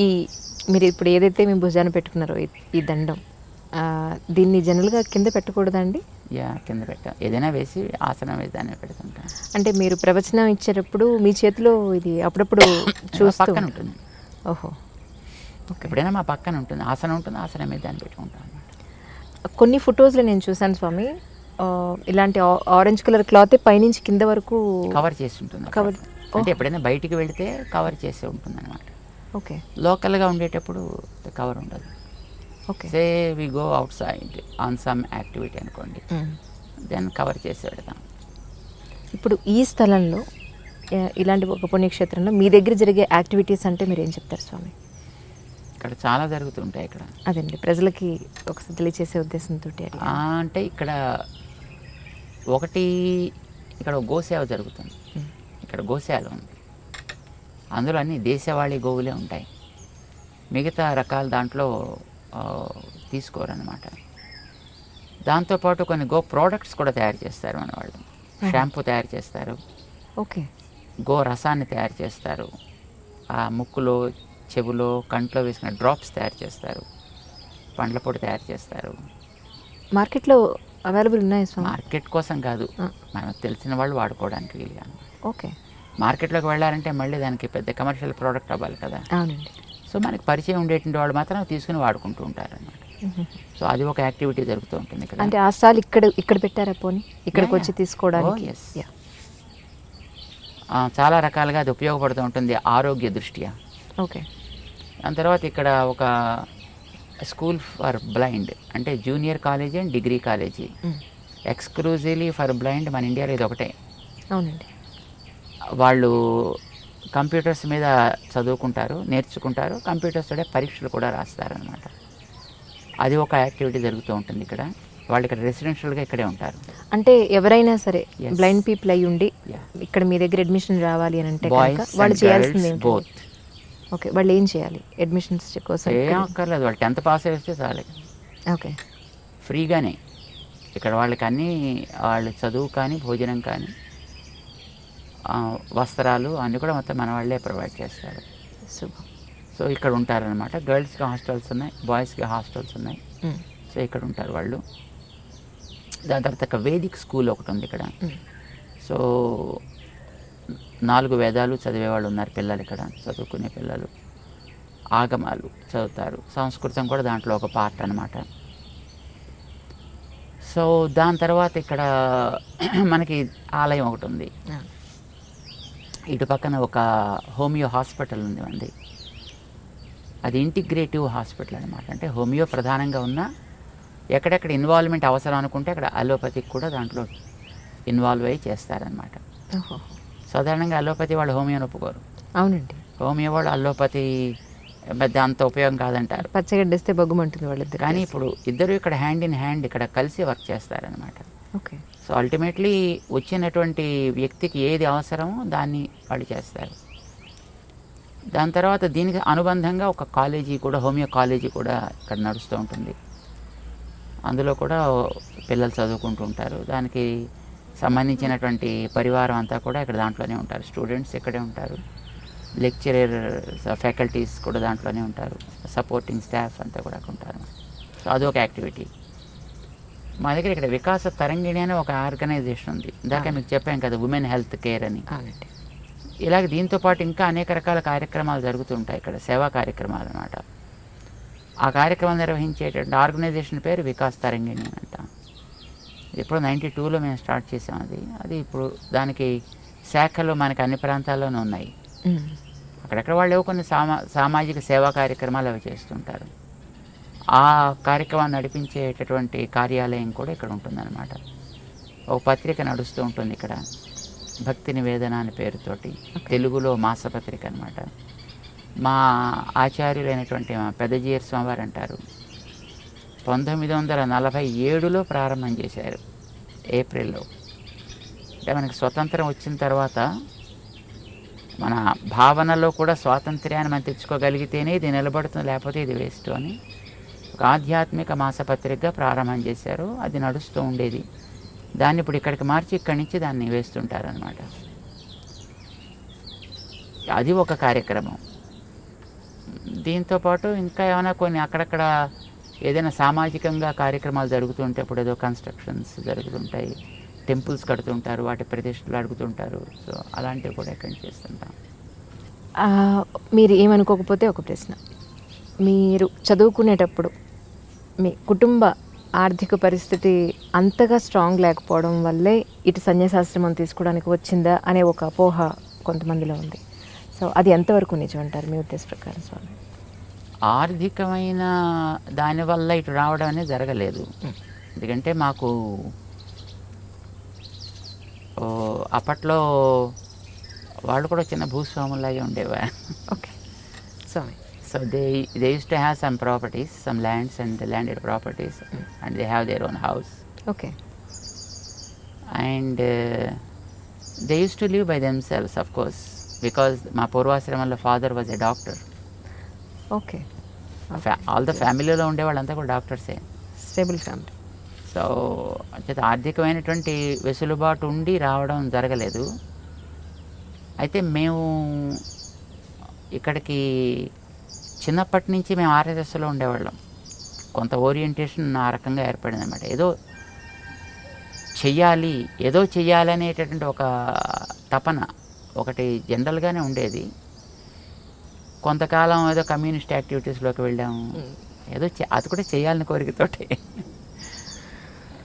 ఈ మీరు ఇప్పుడు ఏదైతే మీ భుజాన పెట్టుకున్నారో ఈ దండం, దీన్ని జనరల్గా కింద పెట్టకూడదండి? కింద పెట్టాం, ఏదైనా వేసి ఆసనం వేసి దాన్ని పెడుతుంటాం. అంటే మీరు ప్రవచనం ఇచ్చేటప్పుడు మీ చేతిలో ఇది అప్పుడప్పుడు చూస్తూ పక్కన ఉంటుంది. ఓహో, ఎప్పుడైనా మా పక్కన ఉంటుంది, ఆసనం ఉంటుంది, ఆసనం మీద దాన్ని పెట్టుకుంటాం. కొన్ని ఫొటోస్లో నేను చూశాను స్వామి, ఇలాంటి ఆరెంజ్ కలర్ క్లాత్ పైనుంచి కింద వరకు కవర్ చేసి ఉంటుంది. కవర్ అంటే ఎప్పుడైనా బయటికి వెళితే కవర్ చేసి ఉంటుంది అనమాట. ఓకే. లోకల్గా ఉండేటప్పుడు కవర్ ఉండదు. Okay. Say we go outside on some activity అనుకోండి, దెన్ కవర్ చేసి పెడతాం. ఇప్పుడు ఈ స్థలంలో ఇలాంటి ఒక పుణ్యక్షేత్రంలో మీ దగ్గర జరిగే యాక్టివిటీస్ అంటే మీరు ఏం చెప్తారు స్వామి? ఇక్కడ చాలా జరుగుతుంటాయి. ఇక్కడ అదండి ప్రజలకి ఒకసారి తెలియచేసే ఉద్దేశంతో అంటే ఇక్కడ ఒకటి, ఇక్కడ గోసేవ జరుగుతుంది. ఇక్కడ గోశాల ఉంది, అందులో అన్ని దేశవాళీ గోవులే ఉంటాయి. మిగతా రకాల దాంట్లో తీసుకోరన్నమాట. దాంతోపాటు కొన్ని గో ప్రోడక్ట్స్ కూడా తయారు చేస్తారు మన వాళ్ళు. షాంపూ తయారు చేస్తారు. ఓకే. గో రసాన్ని తయారు చేస్తారు. ఆ ముక్కులో, చెవులో, కంట్లో వేసుకున్న డ్రాప్స్ తయారు చేస్తారు. పండ్ల పొడి తయారు చేస్తారు. మార్కెట్లో అవైలబుల్ ఉన్నాయి స్వామి? మార్కెట్ కోసం కాదు, మనకు తెలిసిన వాళ్ళు వాడుకోవడానికి వీలుగా. ఓకే. మార్కెట్లోకి వెళ్ళాలంటే మళ్ళీ దానికి పెద్ద కమర్షియల్ ప్రోడక్ట్ అవ్వాలి కదా. అవునండి. సో మనకి పరిచయం ఉండేటువంటి వాళ్ళు మాత్రం తీసుకుని వాడుకుంటూ ఉంటారు అన్నమాట. సో అది ఒక యాక్టివిటీ జరుగుతూ ఉంటుంది ఇక్కడ. అంటే ఆ స్టాల్ ఇక్కడ పెట్టారా పోనీ, ఇక్కడికి వచ్చి తీసుకోవడానికి? చాలా రకాలుగా అది ఉపయోగపడుతూ ఉంటుంది ఆరోగ్య దృష్ట్యా. ఓకే. దాని తర్వాత ఇక్కడ ఒక స్కూల్ ఫర్ బ్లైండ్, అంటే junior college and degree college exclusively for blind మన ఇండియాలో ఇది ఒకటే. అవునండి. వాళ్ళు కంప్యూటర్స్ మీద చదువుకుంటారు, నేర్చుకుంటారు, కంప్యూటర్స్ తోడే పరీక్షలు కూడా రాస్తారనమాట. అది ఒక యాక్టివిటీ జరుగుతూ ఉంటుంది ఇక్కడ. వాళ్ళు ఇక్కడ రెసిడెన్షియల్గా ఇక్కడే ఉంటారు. అంటే ఎవరైనా సరే బ్లైండ్ పీపుల్ అయ్యి ఉండి ఇక్కడ మీ దగ్గర అడ్మిషన్ రావాలి అని అంటే వాళ్ళు చేయాల్సింది బోత్. ఓకే. వాళ్ళు ఏం చేయాలి అడ్మిషన్స్ కోసం? ఏం అక్కర్లేదు, వాళ్ళు 10th పాస్ చేస్తే చాలు. ఓకే. ఫ్రీగానే ఇక్కడ వాళ్ళకి అన్నీ, వాళ్ళు చదువు కానీ, భోజనం కానీ, వస్త్రాలు అన్నీ కూడా మొత్తం మన వాళ్ళే ప్రొవైడ్ చేస్తారు. సో ఇక్కడ ఉంటారనమాట. గర్ల్స్కి హాస్టల్స్ ఉన్నాయి, బాయ్స్కి హాస్టల్స్ ఉన్నాయి. సో ఇక్కడ ఉంటారు వాళ్ళు. దాని తర్వాత వేదిక్ స్కూల్ ఒకటి ఉంది ఇక్కడ. సో 4 వేదాలు చదివే వాళ్ళు ఉన్నారు పిల్లలు ఇక్కడ, చదువుకునే పిల్లలు. ఆగమాలు చదువుతారు, సంస్కృతం కూడా దాంట్లో ఒక పార్ట్ అనమాట. సో దాని తర్వాత ఇక్కడ మనకి ఆలయం ఒకటి ఉంది. ఇటు పక్కన ఒక హోమియో హాస్పిటల్ ఉంది అండి. అది ఇంటిగ్రేటివ్ హాస్పిటల్ అనమాట. అంటే హోమియో ప్రధానంగా ఉన్న, ఎక్కడెక్కడ ఇన్వాల్వ్మెంట్ అవసరం అనుకుంటే అక్కడ అలోపతికి కూడా దాంట్లో ఇన్వాల్వ్ అయ్యి చేస్తారనమాట. సాధారణంగా అలోపతి వాళ్ళు హోమియోని ఒప్పుకోరు. అవునండి. హోమియో వాళ్ళు అలోపతి పెద్ద అంత ఉపయోగం కాదంటారు. పచ్చగడ్డిస్తే బొగ్గుమంటుంది వాళ్ళిద్దరు. కానీ ఇప్పుడు ఇద్దరు ఇక్కడ హ్యాండ్ ఇన్ హ్యాండ్ ఇక్కడ కలిసి వర్క్ చేస్తారనమాట. ఓకే. సో అల్టిమేట్లీ వచ్చినటువంటి వ్యక్తికి ఏది అవసరమో దాన్ని వాళ్ళు చేస్తారు. దాని తర్వాత దీనికి అనుబంధంగా ఒక కాలేజీ కూడా, హోమియో కాలేజీ కూడా ఇక్కడ నడుస్తూ ఉంటుంది. అందులో కూడా పిల్లలు చదువుకుంటూ ఉంటారు. దానికి సంబంధించినటువంటి పరివారం అంతా కూడా ఇక్కడ దాంట్లోనే ఉంటారు. స్టూడెంట్స్ ఇక్కడే ఉంటారు, లెక్చరర్ ఫ్యాకల్టీస్ కూడా దాంట్లోనే ఉంటారు, సపోర్టింగ్ స్టాఫ్ అంతా కూడా ఉంటారు. సో అదొక యాక్టివిటీ. మా దగ్గర ఇక్కడ వికాస తరంగిణి అనే ఒక ఆర్గనైజేషన్ ఉంది. ఇందాక మీకు చెప్పాం కదా, ఉమెన్ హెల్త్ కేర్ అని. ఇలాగ దీంతో పాటు ఇంకా అనేక రకాల కార్యక్రమాలు జరుగుతుంటాయి ఇక్కడ, సేవా కార్యక్రమాలు అన్నమాట. ఆ కార్యక్రమం నిర్వహించేటువంటి ఆర్గనైజేషన్ పేరు వికాస్ తరంగిణి అంట. ఇప్పుడు 92లో మేము స్టార్ట్ చేసాం. అది ఇప్పుడు దానికి శాఖలు మనకి అన్ని ప్రాంతాల్లోనూ ఉన్నాయి. అక్కడెక్కడ వాళ్ళు కొన్ని సామాజిక సేవా కార్యక్రమాలు అవి చేస్తుంటారు. ఆ కార్యక్రమాన్ని నడిపించేటటువంటి కార్యాలయం కూడా ఇక్కడ ఉంటుందన్నమాట. ఒక పత్రిక నడుస్తూ ఉంటుంది ఇక్కడ, భక్తి నివేదన అనే పేరుతోటి, తెలుగులో మాసపత్రిక అనమాట. మా ఆచార్యులైనటువంటి మా పెద్దజీయర్ స్వామివారు అంటారు, 1947లో ప్రారంభం చేశారు, ఏప్రిల్లో. అంటే మనకి స్వతంత్రం వచ్చిన తర్వాత మన భావనలో కూడా స్వాతంత్ర్యాన్ని మనం తెచ్చుకోగలిగితేనే ఇది నిలబడుతుంది, లేకపోతే ఇది వేస్ట్ అని ఒక ఆధ్యాత్మిక మాసపత్రికగా ప్రారంభం చేశారు. అది నడుస్తూ ఉండేది. దాన్ని ఇప్పుడు ఇక్కడికి మార్చి ఇక్కడి నుంచి దాన్ని వేస్తుంటారనమాట. అది ఒక కార్యక్రమం. దీంతో పాటు ఇంకా ఏమైనా కొన్ని అక్కడక్కడ ఏదైనా సామాజికంగా కార్యక్రమాలు జరుగుతుంటే, ఇప్పుడు ఏదో కన్స్ట్రక్షన్స్ జరుగుతుంటాయి, టెంపుల్స్ కడుతుంటారు, వాటి ప్రతిష్టలు అడుగుతుంటారు. సో అలాంటివి కూడా ఇక్కడ చేస్తుంటాం. మీరు ఏమనుకోకపోతే ఒక ప్రశ్న. మీరు చదువుకునేటప్పుడు మీ కుటుంబ ఆర్థిక పరిస్థితి అంతగా స్ట్రాంగ్ లేకపోవడం వల్లే ఇటు సన్యాసాశ్రమం తీసుకోవడానికి వచ్చిందా అనే ఒక అపోహ కొంతమందిలో ఉంది. సో అది ఎంతవరకు నిజం అంటారు మీ ఉద్దేశ ప్రకారం స్వామి? ఆర్థికమైన దానివల్ల ఇటు రావడం అనేది జరగలేదు. ఎందుకంటే మాకు అప్పట్లో వాళ్ళు కూడా చిన్న భూస్వాములాగే ఉండేవారు. Okay Swami. So they used to have some properties, some lands and landed properties, and they have their own house. Okay. And they used to live by themselves, of course, because మా పూర్వాశ్రమంలో father was a doctor. Okay. All the ఫ్యామిలీలో ఉండే వాళ్ళంతా కూడా డాక్టర్సే. Stable family. So అంచేత ఆర్థికమైనటువంటి వెసులుబాటు ఉండి రావడం జరగలేదు. అయితే మేము ఇక్కడికి చిన్నప్పటి నుంచి మేము ఆర్ఎస్ఎస్లో ఉండేవాళ్ళం. కొంత ఓరియంటేషన్ ఆ రకంగా ఏర్పడింది అనమాట. ఏదో చెయ్యాలి అనేటటువంటి ఒక తపన ఒకటి జనరల్గానే ఉండేది. కొంతకాలం ఏదో కమ్యూనిస్ట్ యాక్టివిటీస్లోకి వెళ్ళాము. ఏదో అది కూడా చేయాలని కోరికతోటి.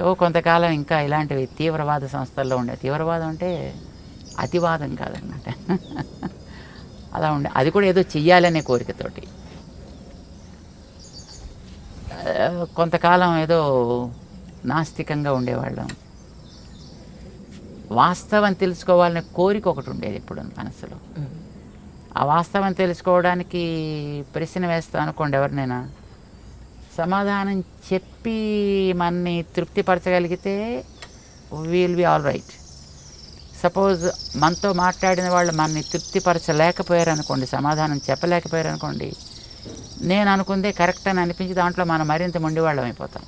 ఏవో కొంతకాలం ఇంకా ఇలాంటివి తీవ్రవాద సంస్థల్లో ఉండే. తీవ్రవాదం అంటే అతివాదం కాదన్నమాట. అలా ఉండే. అది కూడా ఏదో చెయ్యాలనే కోరికతోటి. కొంతకాలం ఏదో నాస్తికంగా ఉండేవాళ్ళం. వాస్తవం తెలుసుకోవాలనే కోరిక ఒకటి ఉండేది ఇప్పుడు మనసులో. ఆ వాస్తవం తెలుసుకోవడానికి ప్రశ్న వేస్తా అనుకోండి ఎవరినైనా, సమాధానం చెప్పి మనని తృప్తిపరచగలిగితే will be all right. Suppose మనతో మాట్లాడిన వాళ్ళు మనని తృప్తిపరచలేకపోయారు అనుకోండి, సమాధానం చెప్పలేకపోయారు అనుకోండి, నేను అనుకుందే కరెక్ట్ అని అనిపించి దాంట్లో మనం మరింత మొండివాళ్ళం అయిపోతాం.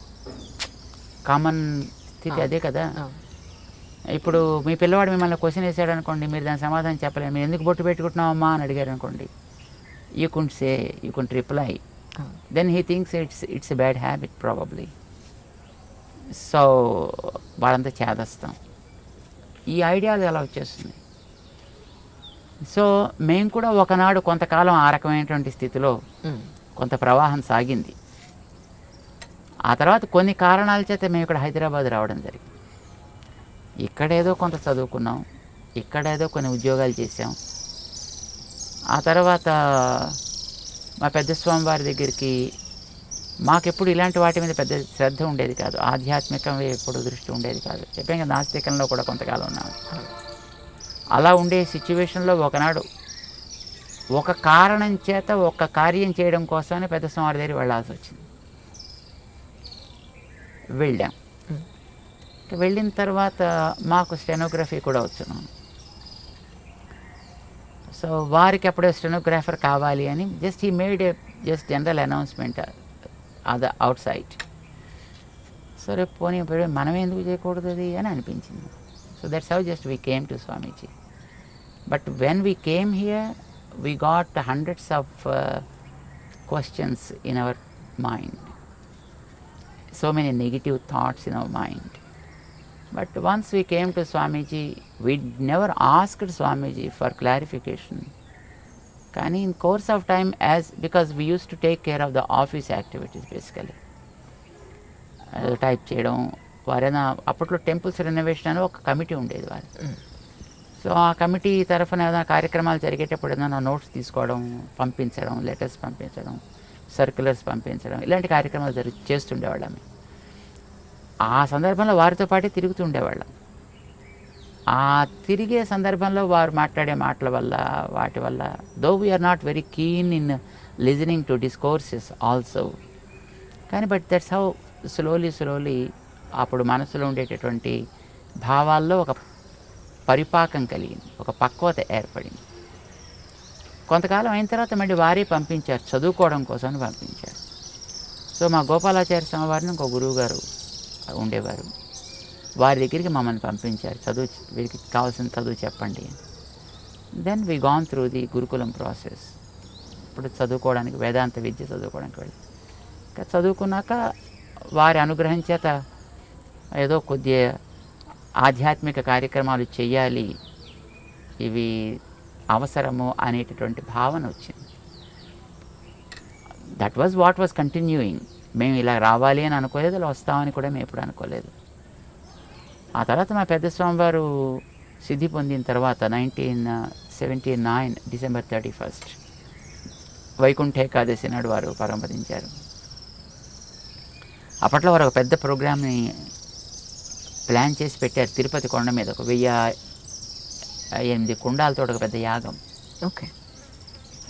కామన్ స్థితి అదే కదా. ఇప్పుడు మీ పిల్లవాడు మిమ్మల్ని క్వశ్చన్ వేసాడు అనుకోండి, మీరు దాని సమాధానం చెప్పలేము. మీరు ఎందుకు బొట్టు పెట్టుకుంటున్నావమ్మా అని అడిగారు అనుకోండి, you can't reply. Then he thinks it's a bad habit probably. So వాళ్ళంతా చేదస్తాం. ఈ ఐడియాలు ఎలా వచ్చేస్తుంది. సో మేము కూడా ఒకనాడు కొంతకాలం ఆ రకమైనటువంటి స్థితిలో కొంత ప్రవాహం సాగింది. ఆ తర్వాత కొన్ని కారణాల చేత మేము ఇక్కడ హైదరాబాద్ రావడం జరిగింది. ఇక్కడేదో కొంత చదువుకున్నాం, ఇక్కడేదో కొన్ని ఉద్యోగాలు చేసాం. ఆ తర్వాత మా పెద్ద స్వామివారి దగ్గరికి మాకెప్పుడు ఇలాంటి వాటి మీద పెద్ద శ్రద్ధ ఉండేది కాదు. ఆధ్యాత్మికంగా ఎప్పుడు దృష్టి ఉండేది కాదు. చెప్పాం కదా, నాస్తికంలో కూడా కొంతకాలం ఉన్నాను. అలా ఉండే సిచ్యువేషన్లో ఒకనాడు ఒక కారణం చేత ఒక కార్యం చేయడం కోసమని పెద్ద స్వామి దగ్గర వెళ్ళాల్సి వచ్చింది. వెళ్ళాం. వెళ్ళిన తర్వాత మాకు స్టెనోగ్రఫీ కూడా వచ్చును. సో వారికి అప్పుడే స్టెనోగ్రాఫర్ కావాలి అని he made A general announcement అది అవుట్ సైడ్. సరే పోనీ మనం ఎందుకు చేయకూడదు అది అని అనిపించింది. So that's how just we came to Swamiji. But when we came here we got hundreds of questions in our mind, so many negative thoughts in our mind. But once we came to Swamiji, we never asked Swamiji for clarification. Kani in course of time, because we used to take care of the office activities basically. Type చేయడం, వారైనా అప్పట్లో temples renovation అని ఒక committee ఉండేది వారు. So ఆ committee తరఫున ఏదైనా కార్యక్రమాలు జరిగేటప్పుడు ఏదైనా నోట్స్ తీసుకోవడం, పంపించడం, లెటర్స్ పంపించడం, సర్క్యులర్స్ పంపించడం, ఇలాంటి కార్యక్రమాలు చేస్తుండేవాళ్ళం. ఆ సందర్భంలో వారితో పాటే తిరుగుతుండేవాళ్ళం. ఆ తిరిగే సందర్భంలో వారు మాట్లాడే మాటల వల్ల వాటి వల్ల though we are not very keen in listening to discourses also, కానీ బట్ దట్స్ హౌ స్లోలీ అప్పుడు మనసులో ఉండేటటువంటి భావాల్లో ఒక పరిపాకం కలిగింది, ఒక పక్వత ఏర్పడింది. కొంతకాలం అయిన తర్వాత మళ్ళీ వారే పంపించారు, చదువుకోవడం కోసం పంపించారు. సో మా గోపాలాచార్య స్వామి వారిని ఇంకో గురువు గారు ఉండేవారు, వారి దగ్గరికి మమ్మల్ని పంపించారు. వీరికి కావాల్సిన చదువు చెప్పండి. Then we gone through the gurukulam process. ఇప్పుడు చదువుకోవడానికి వేదాంత విద్య చదువుకోవడానికి వెళ్ళి ఇంకా చదువుకున్నాక వారి అనుగ్రహం చేత ఏదో కొద్దిగా ఆధ్యాత్మిక కార్యక్రమాలు చెయ్యాలి, ఇవి అవసరము అనేటటువంటి భావన వచ్చింది. That was what was continuing. మేము ఇలా రావాలి అని అనుకోలేదు, ఇలా వస్తామని కూడా మేము ఎప్పుడు అనుకోలేదు. ఆ తర్వాత మా పెద్ద స్వామివారు సిద్ధి పొందిన తర్వాత 1979 డిసెంబర్ 31 వైకుంఠ ఏకాదశి నాడు వారు పరమపదించారు. అప్పట్లో వారు ఒక పెద్ద ప్రోగ్రామ్ని ప్లాన్ చేసి పెట్టారు తిరుపతి కొండ మీద. ఒక 1008 కుండాలతో ఒక పెద్ద యాగం. ఓకే.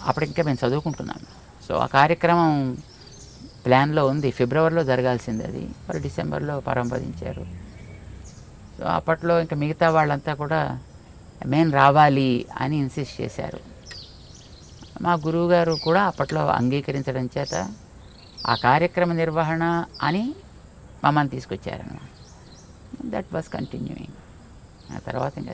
అప్పటికే మేము చదువుకుంటున్నాము. సో ఆ కార్యక్రమం ప్లాన్లో ఉంది, ఫిబ్రవరిలో జరగాల్సింది, అది వారు డిసెంబర్లో పరమపదించారు. సో అప్పట్లో ఇంకా మిగతా వాళ్ళంతా కూడా మేము రావాలి అని ఇన్సిస్ట్ చేశారు. మా గురువుగారు కూడా అప్పట్లో అంగీకరించడం చేత ఆ కార్యక్రమ నిర్వహణ అని మమ్మల్ని తీసుకొచ్చారన్నమాట. That was continuing. ఆ తర్వాత ఇంకా